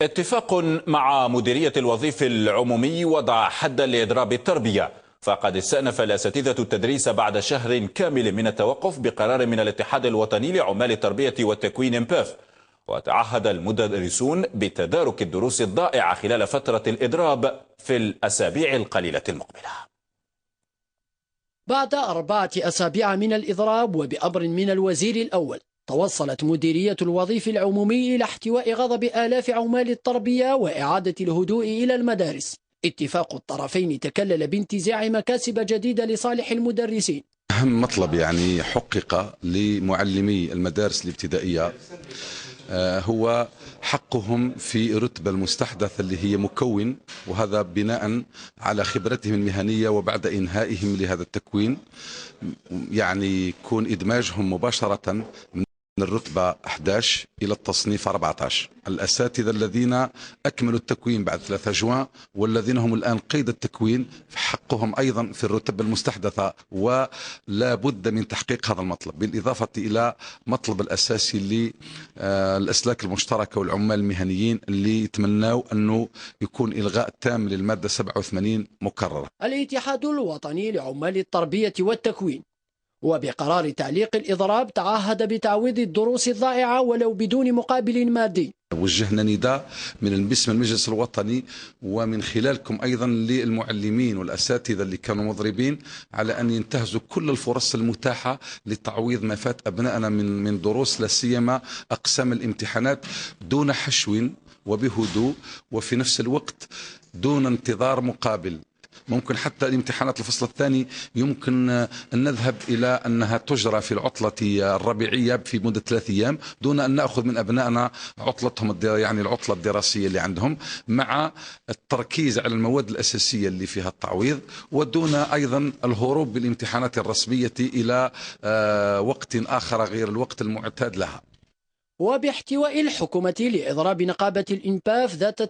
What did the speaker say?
اتفاق مع مديرية الوظيف العمومي وضع حدا لإضراب التربية، فقد استأنف الأساتذة التدريس بعد شهر كامل من التوقف بقرار من الاتحاد الوطني لعمال التربية والتكوين إمباف. وتعهد المدرسون بتدارك الدروس الضائعة خلال فترة الإضراب في الأسابيع القليلة المقبلة. بعد 4 أسابيع من الإضراب وبأمر من الوزير الأول، توصلت مديرية الوظيف العمومي إلى احتواء غضب آلاف عمال التربية وإعادة الهدوء إلى المدارس. اتفاق الطرفين تكلل بانتزاع مكاسب جديدة لصالح المدرسين. أهم مطلب حقق لمعلمي المدارس الابتدائية هو حقهم في رتبة المستحدثة اللي هي مكون، وهذا بناء على خبرتهم المهنية وبعد إنهائهم لهذا التكوين، يكون إدماجهم مباشرة من الرتبة 11 إلى التصنيف 14. الأساتذة الذين أكملوا التكوين بعد 3 جوان والذين هم الآن قيد التكوين حقهم أيضا في الرتب المستحدثة، ولا بد من تحقيق هذا المطلب، بالإضافة إلى مطلب الأساسي للأسلاك المشتركة والعمال المهنيين اللي يتمنوا أنه يكون إلغاء تام للمادة 87 مكررة. الاتحاد الوطني لعمال التربية والتكوين وبقرار تعليق الإضراب تعهد بتعويض الدروس الضائعة ولو بدون مقابل مادي. وجهنا نداء من باسم المجلس الوطني ومن خلالكم أيضا للمعلمين والأساتذة اللي كانوا مضربين على أن ينتهزوا كل الفرص المتاحة لتعويض ما فات أبنائنا من دروس، لا سيما أقسام الامتحانات، دون حشو وبهدوء، وفي نفس الوقت دون انتظار مقابل. ممكن حتى الامتحانات الفصل الثاني يمكن أن نذهب إلى أنها تجرى في العطلة الربيعية في مدة 3 أيام دون أن نأخذ من أبنائنا عطلتهم العطلة الدراسية اللي عندهم، مع التركيز على المواد الأساسية اللي فيها التعويض، ودون أيضا الهروب بالامتحانات الرسمية إلى وقت آخر غير الوقت المعتاد لها. وباحتواء الحكومة لإضراب نقابة الإنباف ذات